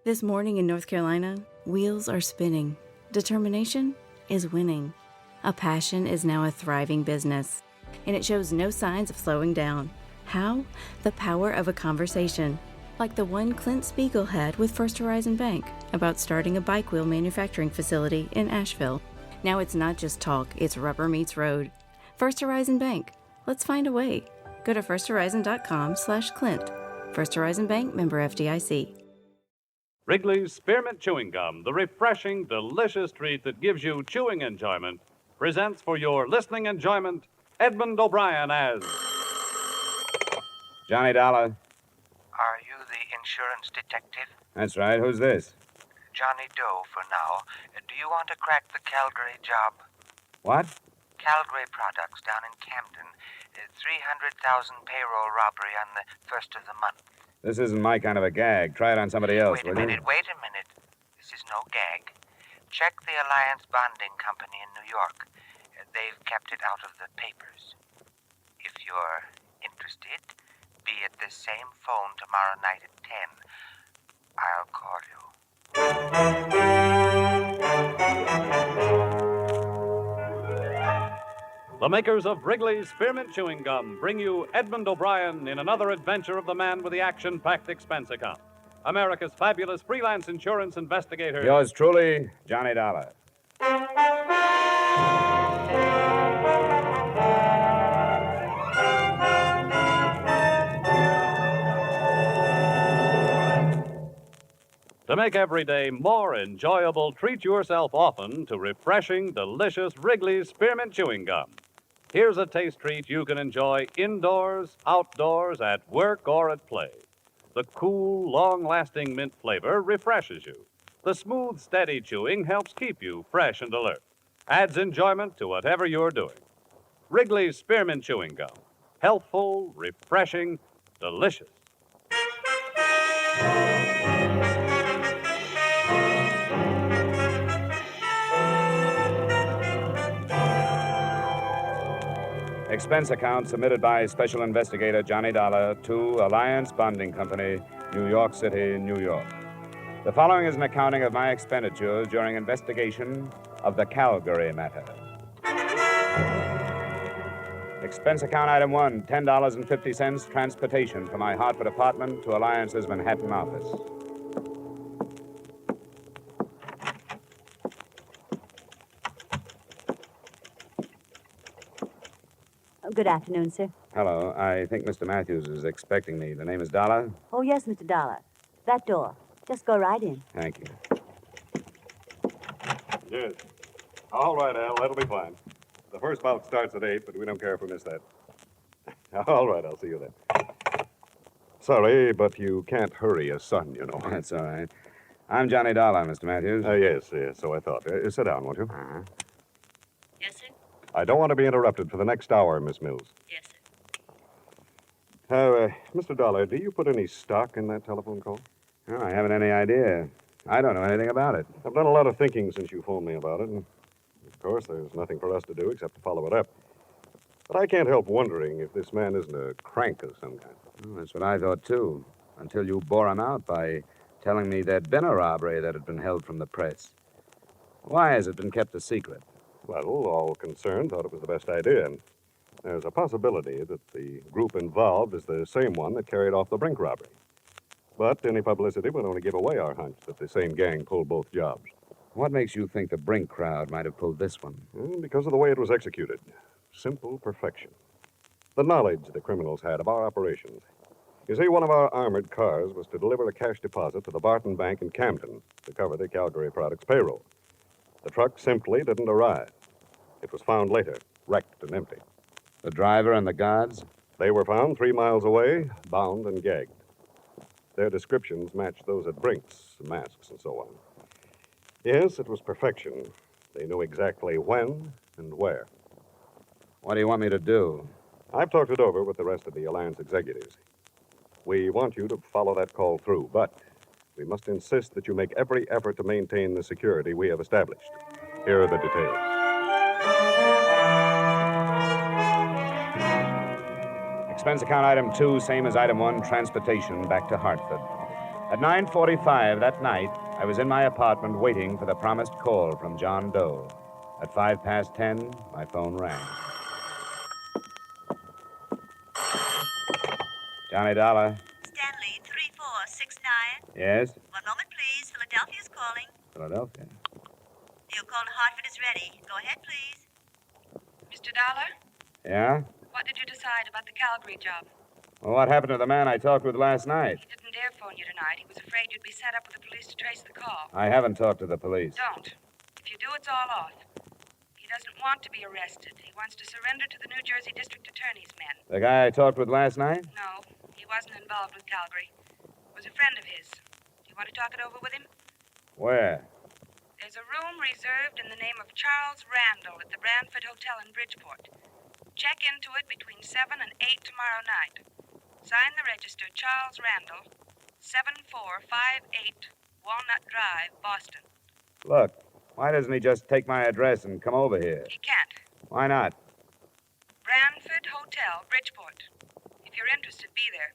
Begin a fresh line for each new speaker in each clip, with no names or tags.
This morning in North Carolina, wheels are spinning. Determination is winning. A passion is now a thriving business, and it shows no signs of slowing down. How? The power of a conversation, like the one Clint Spiegel had with First Horizon Bank about starting a bike wheel manufacturing facility in Asheville. Now it's not just talk, it's rubber meets road. First Horizon Bank. Let's find a way. Go to firsthorizon.com/Clint. First Horizon Bank, member FDIC.
Wrigley's Spearmint Chewing Gum, the refreshing, delicious treat that gives you chewing enjoyment, presents for your listening enjoyment Edmund O'Brien as
Johnny Dollar.
Are you the insurance detective?
That's right. Who's this?
Johnny Doe for now. Do you want to crack the Calgary job?
What?
Calgary Products down in Camden. 300,000 payroll robbery on the first of the month.
This isn't my kind of a gag. Try it on somebody else,
Wait a minute. This is no gag. Check the Alliance Bonding Company in New York. They've kept it out of the papers. If you're interested, be at this same phone tomorrow night at 10. I'll call you.
the makers of Wrigley's Spearmint Chewing Gum bring you Edmund O'Brien in another adventure of the man with the action-packed expense account. America's fabulous freelance insurance investigator.
Yours truly, Johnny Dollar.
To make every day more enjoyable, treat yourself often to refreshing, delicious Wrigley's Spearmint Chewing Gum. Here's a taste treat you can enjoy indoors, outdoors, at work, or at play. The cool, long-lasting mint flavor refreshes you. The smooth, steady chewing helps keep you fresh and alert. Adds enjoyment to whatever you're doing. Wrigley's Spearmint Chewing Gum. Healthful, refreshing, delicious.
Expense account submitted by Special Investigator Johnny Dollar to Alliance Bonding Company, New York City, New York. The following is an accounting of my expenditures during investigation of the Calgary matter. Expense account item 1, $10.50 transportation from my Hartford apartment to Alliance's Manhattan office.
Good afternoon, sir.
Hello. I think Mr. Matthews is expecting me. The name is Dollar?
Oh, yes, Mr. Dollar. That door. Just go right in.
Thank you.
Yes. All right, Al. That'll be fine. The first bout starts at 8, but we don't care if we miss that. All right, I'll see you then. Sorry, but you can't hurry a son, you know.
That's all right. I'm Johnny Dollar, Mr. Matthews.
Yes, so I thought. Sit down, won't you?
Uh-huh.
Yes, sir?
I don't want to be interrupted for the next hour, Miss Mills.
Yes, sir.
Mr. Dollar, do you put any stock in that telephone call?
Oh, I haven't any idea. I don't know anything about it.
I've done a lot of thinking since you phoned me about it, and of course, there's nothing for us to do except to follow it up. But I can't help wondering if this man isn't a crank of some kind.
Well, that's what I thought, too, until you bore him out by telling me there'd been a robbery that had been held from the press. Why has it been kept a secret?
Well, all concerned thought it was the best idea, and there's a possibility that the group involved is the same one that carried off the Brink robbery. But any publicity would only give away our hunch that the same gang pulled both jobs.
What makes you think the Brink crowd might have pulled this one?
Because of the way it was executed. Simple perfection. The knowledge the criminals had of our operations. You see, one of our armored cars was to deliver a cash deposit to the Barton Bank in Camden to cover the Calgary Products payroll. The truck simply didn't arrive. It was found later, wrecked and empty.
The driver and the guards?
They were found 3 miles away, bound and gagged. Their descriptions matched those at Brink's, masks and so on. Yes, it was perfection. They knew exactly when and where.
What do you want me to do?
I've talked it over with the rest of the Alliance executives. We want you to follow that call through, but we must insist that you make every effort to maintain the security we have established. Here are the details.
Expense account item 2, same as item 1, transportation back to Hartford. At 9:45 that night, I was in my apartment waiting for the promised call from John Doe. At 10:05, my phone rang. Johnny Dollar.
Stanley, 3469.
Yes?
One moment, please. Philadelphia's calling.
Philadelphia.
Your call to Hartford is ready. Go ahead, please.
Mr. Dollar,
Yeah?
what did you decide about the Calgary job?
Well, what happened to the man I talked with last night?
He didn't dare phone you tonight. He was afraid you'd be set up with the police to trace the call.
I haven't talked to the police.
Don't. If you do, it's all off. He doesn't want to be arrested. He wants to surrender to the New Jersey District Attorney's men.
The guy I talked with last night?
No, he wasn't involved with Calgary. It was a friend of his. Do you want to talk it over with him?
Where?
There's a room reserved in the name of Charles Randall at the Brantford Hotel in Bridgeport. Check into it between 7 and 8 tomorrow night. Sign the register, Charles Randall, 7458 Walnut Drive, Boston.
Look, why doesn't he just take my address and come over here?
He can't.
Why not?
Brantford Hotel, Bridgeport. If you're interested, be there.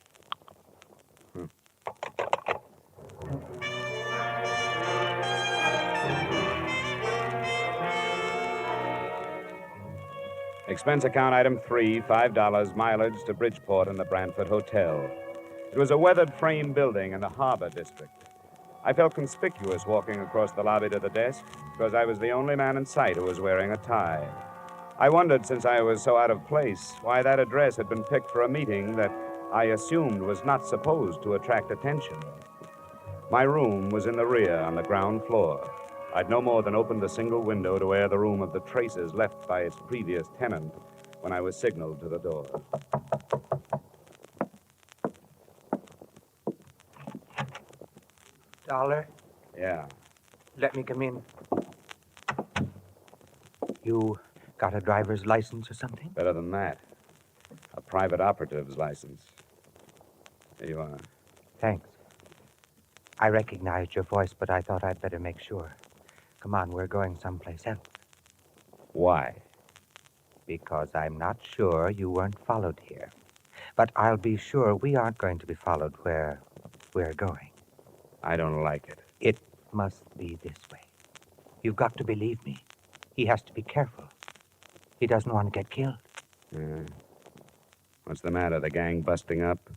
Expense account item 3, $5, mileage to Bridgeport and the Brantford Hotel. It was a weathered frame building in the Harbor District. I felt conspicuous walking across the lobby to the desk because I was the only man in sight who was wearing a tie. I wondered, since I was so out of place, why that address had been picked for a meeting that I assumed was not supposed to attract attention. My room was in the rear on the ground floor. I'd no more than opened a single window to air the room of the traces left by its previous tenant when I was signaled to the door.
Dollar,
Yeah.
let me come in. You got a driver's license or something?
Better than that. A private operative's license. Here you are.
Thanks. I recognized your voice, but I thought I'd better make sure. Come on, we're going someplace else.
Why?
Because I'm not sure you weren't followed here. But I'll be sure we aren't going to be followed where we're going.
I don't like it.
It must be this way. You've got to believe me. He has to be careful. He doesn't want to get killed.
Yeah. What's the matter? The gang busting up?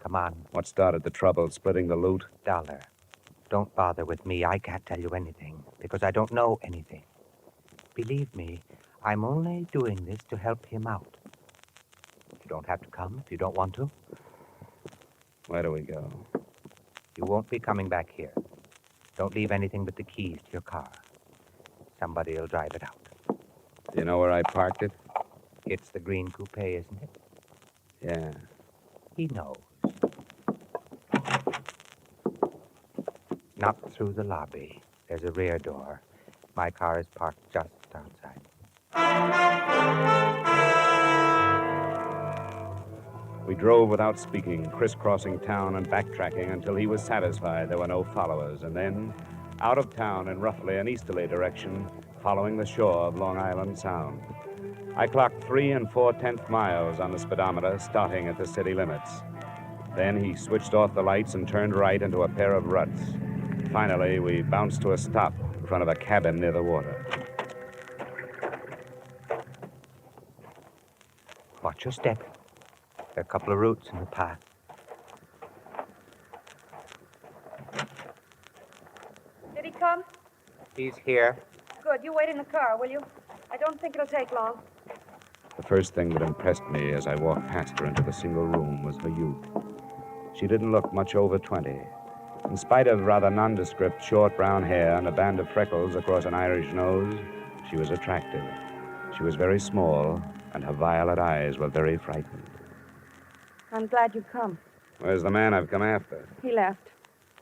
Come on,
What started the trouble? Splitting the loot?
Dollar. Don't bother with me. I can't tell you anything because I don't know anything. Believe me, I'm only doing this to help him out. You don't have to come if you don't want to.
Where do we go?
You won't be coming back here. Don't leave anything but the keys to your car. Somebody will drive it out.
Do you know where I parked it?
It's the green coupe, isn't it?
Yeah.
He knows. Not through the lobby. There's a rear door. My car is parked just outside.
We drove without speaking, crisscrossing town and backtracking until he was satisfied there were no followers, and then out of town in roughly an easterly direction, following the shore of Long Island Sound. I clocked 3 4/10 miles on the speedometer, starting at the city limits. Then he switched off the lights and turned right into a pair of ruts. Finally, we bounced to a stop in front of a cabin near the water.
Watch your step. There are a couple of roots in the path.
Did he come?
He's here.
Good. You wait in the car, will you? I don't think it'll take long.
The first thing that impressed me as I walked past her into the single room was her youth. She didn't look much over 20. In spite of rather nondescript short brown hair and a band of freckles across an Irish nose, she was attractive. She was very small, and her violet eyes were very frightened.
I'm glad you've come.
Where's the man I've come after?
He left.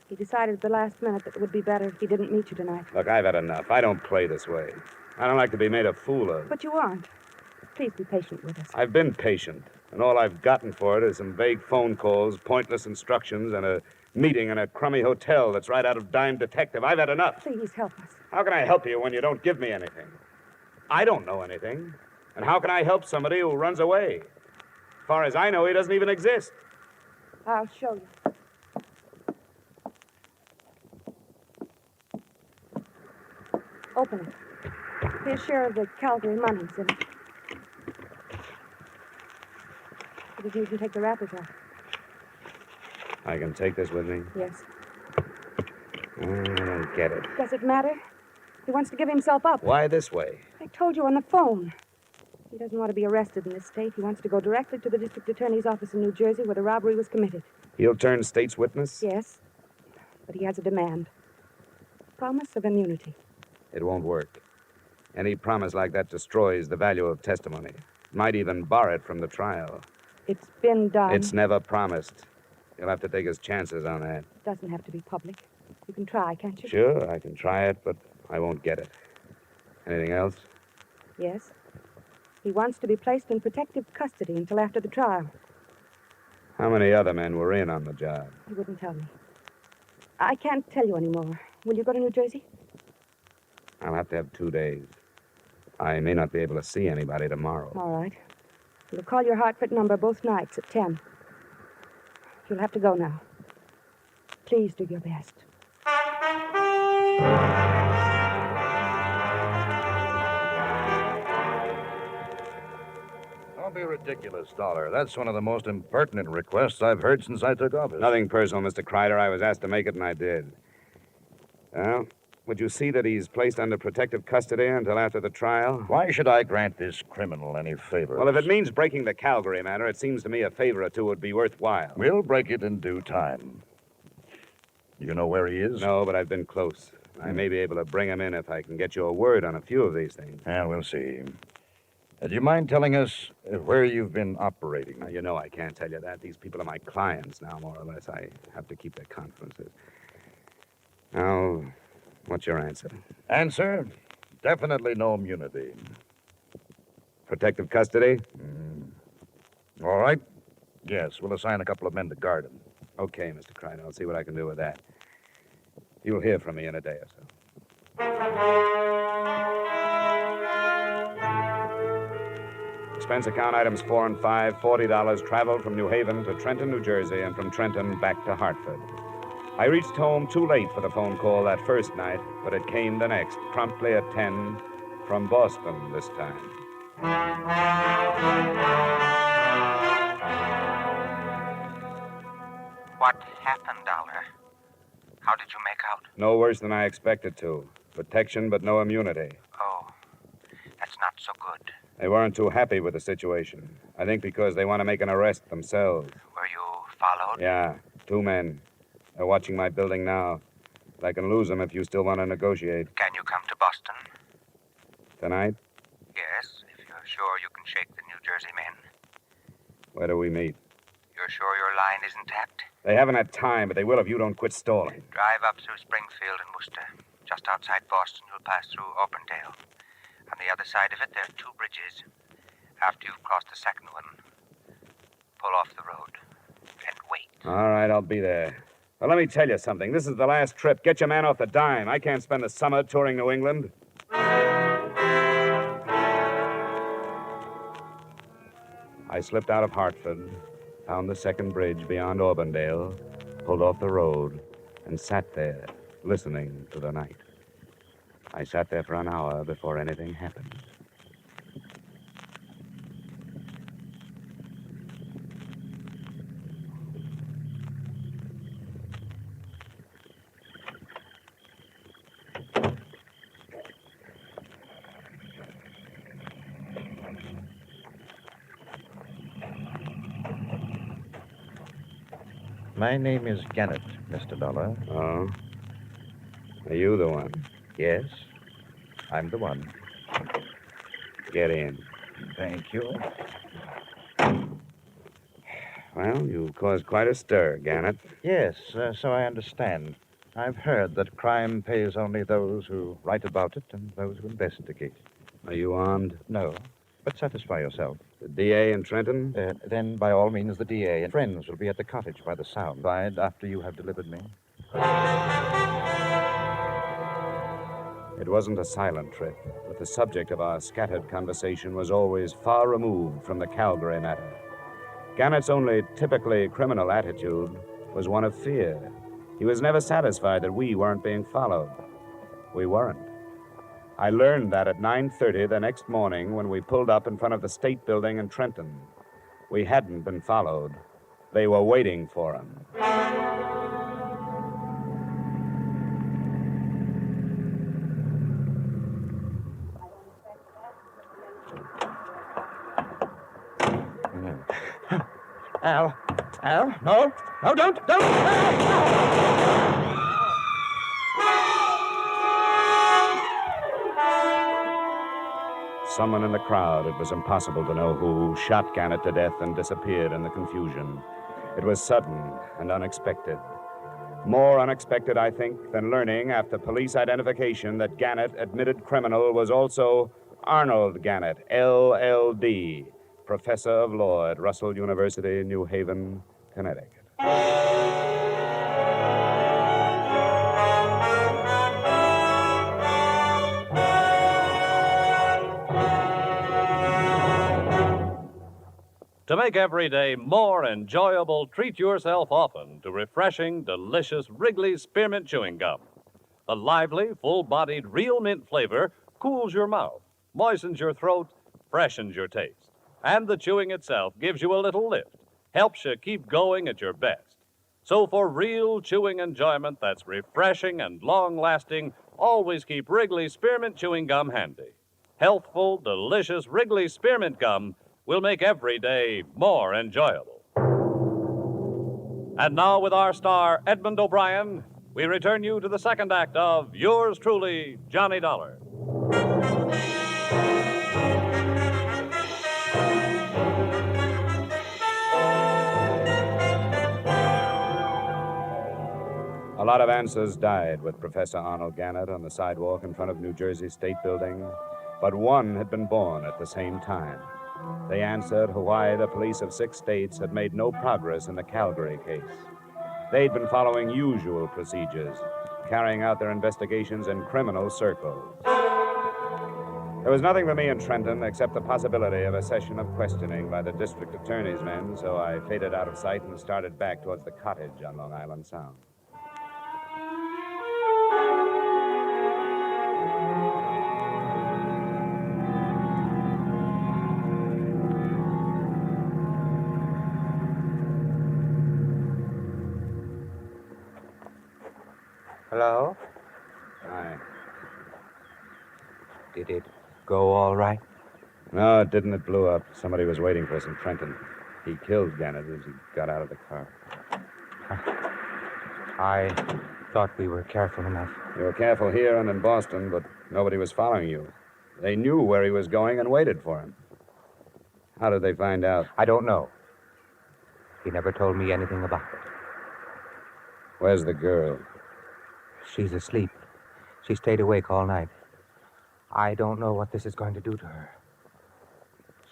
He decided at the last minute that it would be better if he didn't meet you tonight.
Look, I've had enough. I don't play this way. I don't like to be made a fool of.
But you aren't. Please be patient with us.
I've been patient, and all I've gotten for it is some vague phone calls, pointless instructions, and a meeting in a crummy hotel that's right out of Dime Detective. I've had enough.
Please help us.
How can I help you when you don't give me anything? I don't know anything. And how can I help somebody who runs away? As far as I know, he doesn't even exist.
I'll show you. Open it. His share of the Calgary money's in it. But if you can take the wrappers off.
I can take this with me?
Yes.
I don't get it.
Does it matter? He wants to give himself up.
Why this way?
I told you on the phone. He doesn't want to be arrested in this state. He wants to go directly to the district attorney's office in New Jersey where the robbery was committed.
He'll turn state's witness?
Yes. But he has a demand. Promise of immunity.
It won't work. Any promise like that destroys the value of testimony. Might even bar it from the trial.
It's been done.
It's never promised. You'll have to take his chances on that.
It doesn't have to be public. You can try, can't you?
Sure, I can try it, but I won't get it. Anything else?
Yes. He wants to be placed in protective custody until after the trial.
How many other men were in on the job?
He wouldn't tell me. I can't tell you anymore. Will you go to New Jersey?
I'll have to have 2 days. I may not be able to see anybody tomorrow.
All right. We'll call your Hartford number both nights at 10. You'll have to go now. Please do your best.
Don't be ridiculous, Dollar. That's one of the most impertinent requests I've heard since I took office.
Nothing personal, Mr. Kreider. I was asked to make it, and I did. Well, would you see that he's placed under protective custody until after the trial?
Why should I grant this criminal any favors?
Well, if it means breaking the Calgary matter, it seems to me a favor or two would be worthwhile.
We'll break it in due time. You know where he is?
No, but I've been close. I may be able to bring him in if I can get you a word on a few of these things.
Yeah, we'll see. Do you mind telling us where you've been operating?
Now, you know I can't tell you that. These people are my clients now, more or less. I have to keep their confidences. Now, what's your answer?
Answer? Definitely no immunity.
Protective custody?
All right. Yes, we'll assign a couple of men to guard him.
Okay, Mr. Kreider. I'll see what I can do with that. You'll hear from me in a day or so. Expense account items 4 and 5, $40 traveled from New Haven to Trenton, New Jersey, and from Trenton back to Hartford. I reached home too late for the phone call that first night, but it came the next, promptly at 10, from Boston this time.
What happened, Dollar? How did you make out?
No worse than I expected to. Protection, but no immunity.
Oh, that's not so good.
They weren't too happy with the situation. I think because they want to make an arrest themselves.
Were you followed?
Yeah, 2 men. They're watching my building now. But I can lose them if you still want to negotiate.
Can you come to Boston?
Tonight?
Yes, if you're sure you can shake the New Jersey men.
Where do we meet?
You're sure your line is intact?
They haven't had time, but they will if you don't quit stalling.
Drive up through Springfield and Worcester. Just outside Boston, you'll pass through Auburndale. On the other side of it, there are 2 bridges. After you've crossed the second one, pull off the road and wait.
All right, I'll be there. Well, let me tell you something. This is the last trip. Get your man off the dime. I can't spend the summer touring New England. I slipped out of Hartford, found the second bridge beyond Auburndale, pulled off the road, and sat there, listening to the night. I sat there for an hour before anything happened.
My name is Gannett, Mr. Dollar.
Oh? Are you the one?
Yes, I'm the one.
Get in.
Thank you.
Well, you caused quite a stir, Gannett.
Yes, so I understand. I've heard that crime pays only those who write about it and those who investigate.
Are you armed?
No, but satisfy yourself.
The DA in Trenton?
Then, by all means, the DA and friends will be at the cottage by the sound side after you have delivered me.
It wasn't a silent trip, but the subject of our scattered conversation was always far removed from the Calgary matter. Gannett's only typically criminal attitude was one of fear. He was never satisfied that we weren't being followed. We weren't. I learned that at 9:30 the next morning when we pulled up in front of the State Building in Trenton. We hadn't been followed. They were waiting for him.
Al, no, don't.
Someone in the crowd, it was impossible to know who, shot Gannett to death and disappeared in the confusion. It was sudden and unexpected. More unexpected, I think, than learning after police identification that Gannett, admitted criminal, was also Arnold Gannett, LL.D., professor of law at Russell University, New Haven, Connecticut.
To make every day more enjoyable, treat yourself often to refreshing, delicious Wrigley's Spearmint Chewing Gum. The lively, full-bodied, real mint flavor cools your mouth, moistens your throat, freshens your taste. And the chewing itself gives you a little lift, helps you keep going at your best. So for real chewing enjoyment that's refreshing and long-lasting, always keep Wrigley's Spearmint Chewing Gum handy. Healthful, delicious Wrigley's Spearmint Gum will make every day more enjoyable. And now, with our star, Edmund O'Brien, we return you to the second act of yours truly, Johnny Dollar.
A lot of answers died with Professor Arnold Gannett on the sidewalk in front of New Jersey State Building, but one had been born at the same time. They answered why the police of 6 states had made no progress in the Calgary case. They'd been following usual procedures, carrying out their investigations in criminal circles. There was nothing for me in Trenton except the possibility of a session of questioning by the district attorney's men, so I faded out of sight and started back towards the cottage on Long Island Sound.
Hello?
Hi.
Did it go all right?
No, it didn't. It blew up. Somebody was waiting for us in Trenton. He killed Gannett as he got out of the car.
I thought we were careful enough.
You were careful here and in Boston, but nobody was following you. They knew where he was going and waited for him. How did they find out?
I don't know. He never told me anything about it.
Where's the girl?
She's asleep. She stayed awake all night. I don't know what this is going to do to her.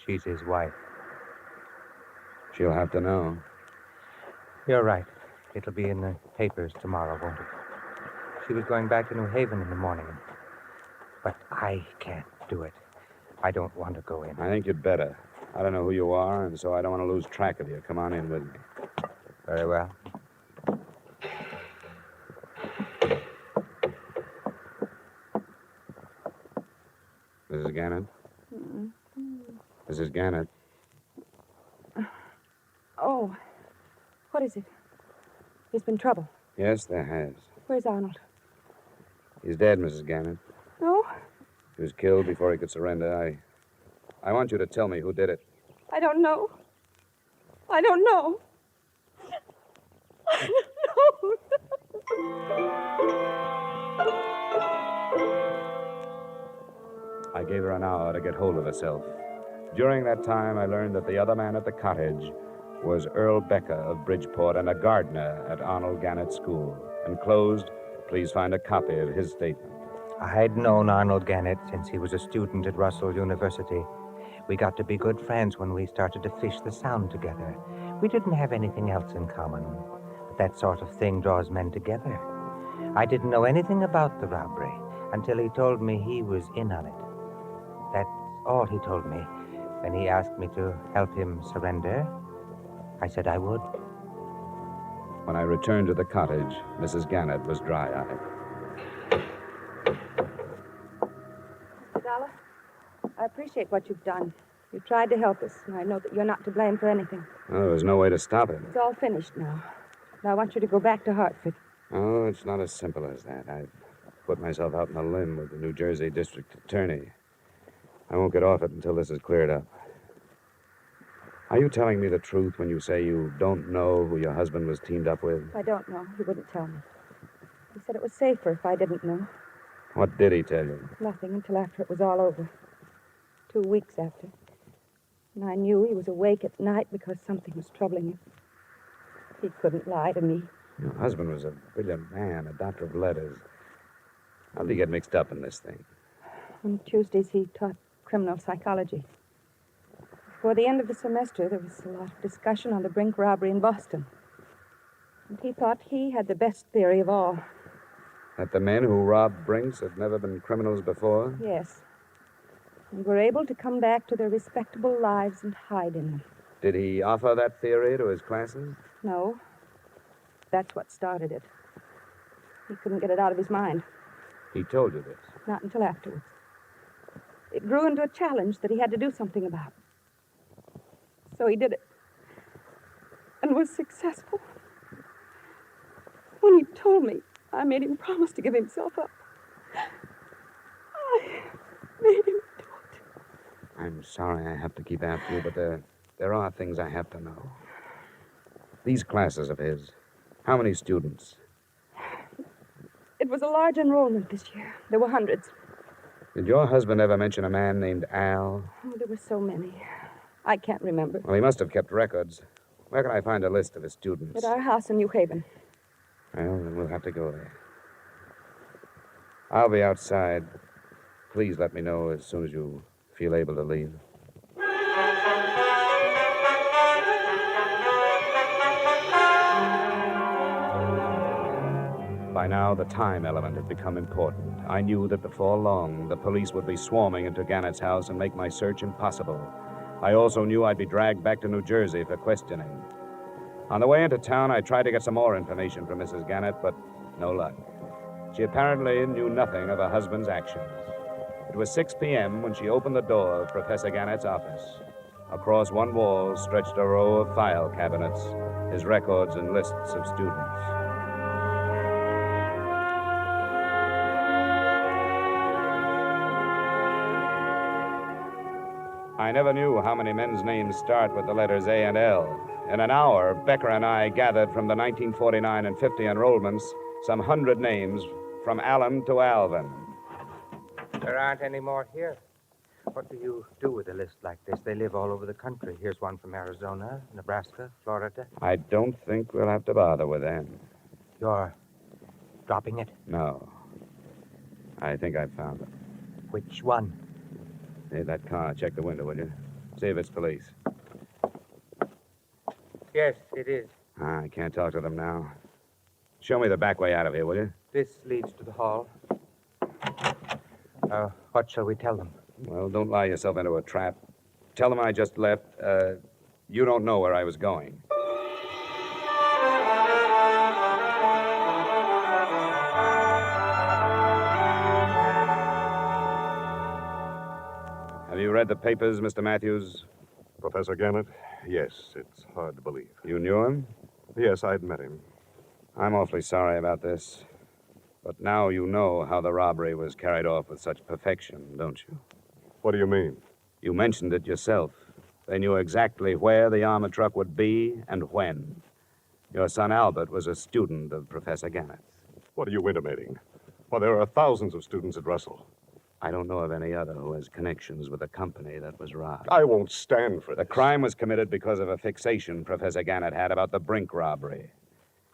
She's his wife.
She'll have to know.
You're right. It'll be in the papers tomorrow, won't it? She was going back to New Haven in the morning. But I can't do it. I don't want to go in.
I think you'd better. I don't know who you are, and so I don't want to lose track of you. Come on in with me.
Very well.
Mrs. Gannett? Mrs. Gannett?
Oh, what is it? There's been trouble.
Yes, there has.
Where's Arnold?
He's dead, Mrs. Gannett.
No,
He was killed before he could surrender. I want you to tell me who did it.
I don't know. I don't know. I don't know.
I gave her an hour to get hold of herself. During that time, I learned that the other man at the cottage was Earl Becker of Bridgeport and a gardener at Arnold Gannett School. Enclosed, please find a copy of his statement.
I'd known Arnold Gannett since he was a student at Russell University. We got to be good friends when we started to fish the Sound together. We didn't have anything else in common, but that sort of thing draws men together. I didn't know anything about the robbery until he told me he was in on it. That's all he told me. When he asked me to help him surrender, I said I would.
When I returned to the cottage, Mrs. Gannett was dry-eyed.
Dollar. I appreciate what you've done. You tried to help us, and I know that you're not to blame for anything.
Well, there was no way to stop it.
It's all finished now. Now I want you to go back to Hartford.
Oh, it's not as simple as that. I've put myself out on a limb with the New Jersey District Attorney. I won't get off it until this is cleared up. Are you telling me the truth when you say you don't know who your husband was teamed up with?
I don't know. He wouldn't tell me. He said it was safer if I didn't know.
What did he tell you?
Nothing until after it was all over. 2 weeks after. And I knew he was awake at night because something was troubling him. He couldn't lie to me.
Your husband was a brilliant man, a doctor of letters. How did he get mixed up in this thing?
On Tuesdays, he taught criminal psychology. Before the end of the semester, there was a lot of discussion on the Brink robbery in Boston. And he thought he had the best theory of all.
That the men who robbed Brinks had never been criminals before?
Yes. And were able to come back to their respectable lives and hide in them.
Did he offer that theory to his classes?
No. That's what started it. He couldn't get it out of his mind.
He told you this?
Not until afterwards. It grew into a challenge that he had to do something about. So he did it. And was successful. When he told me, I made him promise to give himself up. I made him do it.
I'm sorry I have to keep after you, but there are things I have to know. These classes of his, how many students?
It was a large enrollment this year. There were hundreds.
Did your husband ever mention a man named Al?
Oh, there were so many. I can't remember.
Well, he must have kept records. Where can I find a list of his students?
At our house in New Haven.
Well, then we'll have to go there. I'll be outside. Please let me know as soon as you feel able to leave. By now, the time element had become important. I knew that before long, the police would be swarming into Gannett's house and make my search impossible. I also knew I'd be dragged back to New Jersey for questioning. On the way into town, I tried to get some more information from Mrs. Gannett, but no luck. She apparently knew nothing of her husband's actions. It was 6 p.m. when she opened the door of Professor Gannett's office. Across one wall stretched a row of file cabinets, his records and lists of students. I never knew how many men's names start with the letters A and L. In an hour, Becker and I gathered from the 1949 and 50 enrollments some 100 names from Allen to Alvin.
There aren't any more here. What do you do with a list like this? They live all over the country. Here's one from Arizona, Nebraska, Florida.
I don't think we'll have to bother with them.
You're dropping it?
No. I think I've found it.
Which one?
Hey, that car. Check the window, will you? See if it's police.
Yes, it is.
I can't talk to them now. Show me the back way out of here, will you?
This leads to the hall. What shall we tell them?
Well, don't lie yourself into a trap. Tell them I just left. You don't know where I was going. Have you read the papers, Mr. Matthews?
Professor Gannett? Yes, it's hard to believe.
You knew him?
Yes, I'd met him.
I'm awfully sorry about this. But now you know how the robbery was carried off with such perfection, don't you?
What do you mean?
You mentioned it yourself. They knew exactly where the armored truck would be and when. Your son Albert was a student of Professor Gannett's.
What are you intimating? Well, there are thousands of students at Russell.
I don't know of any other who has connections with the company that was robbed.
I won't stand for this.
The crime was committed because of a fixation Professor Gannett had about the Brink robbery.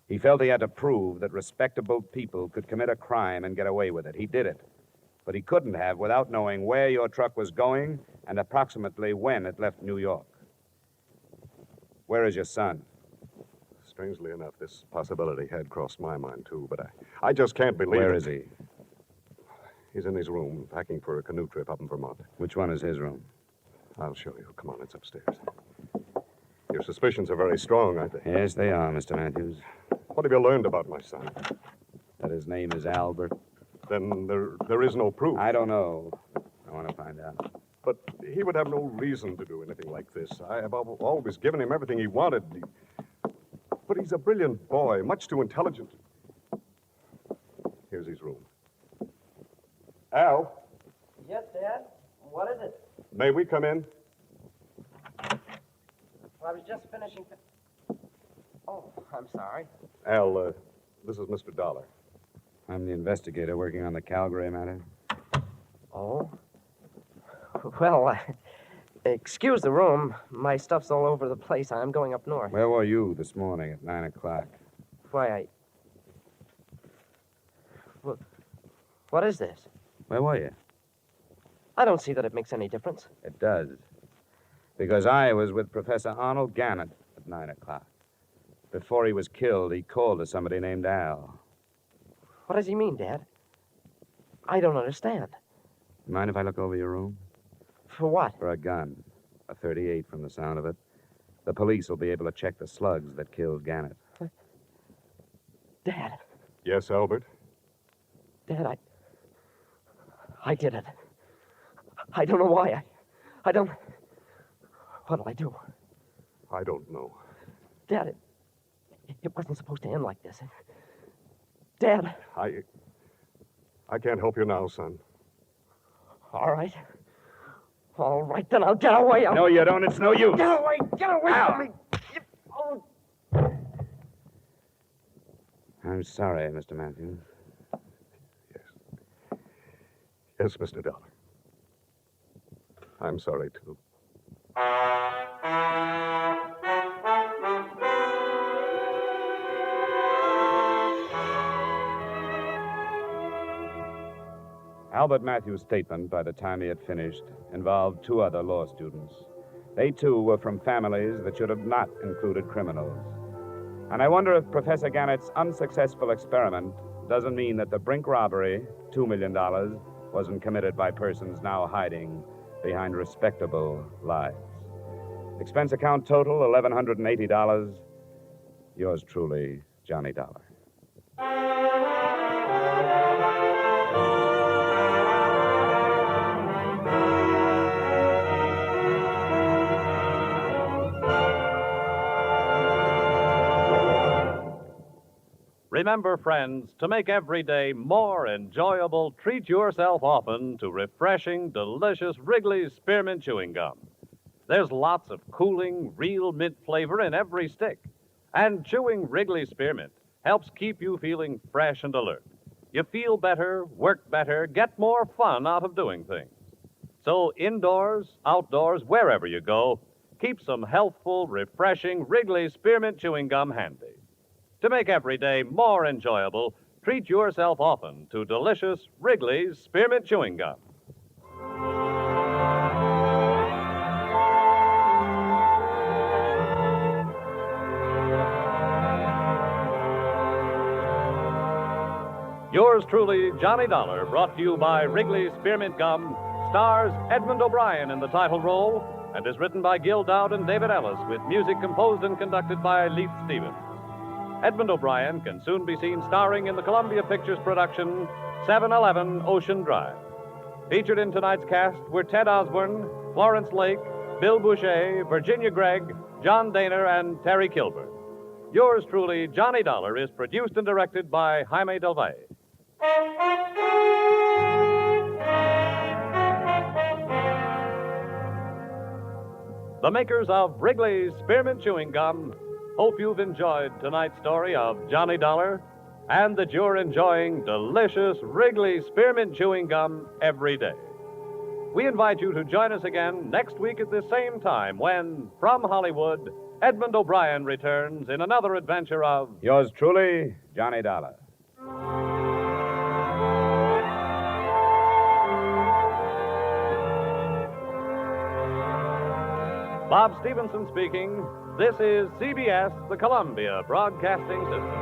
He felt he had to prove that respectable people could commit a crime and get away with it. He did it. But he couldn't have without knowing where your truck was going and approximately when it left New York. Where is your son?
Strangely enough, this possibility had crossed my mind, too, but I just can't believe
Where
it.
is he?
He's in his room, packing for a canoe trip up in Vermont.
Which one is his room?
I'll show you. Come on, it's upstairs. Your suspicions are very strong, aren't they?
Yes, they are, Mr. Matthews.
What have you learned about my son?
That his name is Albert.
Then there is no proof.
I don't know. I want to find out.
But he would have no reason to do anything like this. I have always given him everything he wanted. But he's a brilliant boy, much too intelligent. Here's his room. Al,
Yes, Dad? What is it?
may we come in?
I was just finishing... Oh, I'm sorry.
Al, this is Mr. Dollar.
I'm the investigator working on the Calgary matter.
Oh? Well, excuse the room. My stuff's all over the place. I'm going up north.
Where were you this morning at 9 o'clock?
Why, What is this?
Where were you?
I don't see that it makes any difference.
It does. Because I was with Professor Arnold Gannett at 9 o'clock. Before he was killed, he called to somebody named Al.
What does he mean, Dad? I don't understand.
Mind if I look over your room?
For what?
For a gun. A .38 from the sound of it. The police will be able to check the slugs that killed Gannett.
Dad.
Yes, Albert?
Dad, I did it. I don't know why. I don't... What'll I do?
I don't know.
Dad, it wasn't supposed to end like this. Dad.
I can't help you now, son.
All right. All right, then I'll get away.
No, you don't. It's no use.
Get away from me. Oh.
I'm sorry, Mr. Matthews.
Yes, Mr. Dollar. I'm sorry, too.
Albert Matthews' statement, by the time he had finished, involved two other law students. They, too, were from families that should have not included criminals. And I wonder if Professor Gannett's unsuccessful experiment doesn't mean that the Brink robbery, $2 million, wasn't committed by persons now hiding behind respectable lives. Expense account total, $1,180. Yours truly, Johnny Dollar.
Remember, friends, to make every day more enjoyable, treat yourself often to refreshing, delicious Wrigley's Spearmint Chewing Gum. There's lots of cooling, real mint flavor in every stick. And chewing Wrigley's Spearmint helps keep you feeling fresh and alert. You feel better, work better, get more fun out of doing things. So indoors, outdoors, wherever you go, keep some healthful, refreshing Wrigley's Spearmint Chewing Gum handy. To make every day more enjoyable, treat yourself often to delicious Wrigley's Spearmint Chewing Gum. Yours truly, Johnny Dollar, brought to you by Wrigley's Spearmint Gum, stars Edmund O'Brien in the title role, and is written by Gil Dowd and David Ellis, with music composed and conducted by Leith Stevens. Edmund O'Brien can soon be seen starring in the Columbia Pictures production 711 Ocean Drive. Featured in tonight's cast were Ted Osborne, Florence Lake, Bill Boucher, Virginia Gregg, John Daner, and Terry Kilburn. Yours truly, Johnny Dollar, is produced and directed by Jaime Del Valle. The makers of Wrigley's Spearmint Chewing Gum hope you've enjoyed tonight's story of Johnny Dollar and that you're enjoying delicious Wrigley's Spearmint Chewing Gum every day. We invite you to join us again next week at this same time when, from Hollywood, Edmund O'Brien returns in another adventure of
Yours truly, Johnny Dollar.
Bob Stevenson speaking. This is CBS, the Columbia Broadcasting System.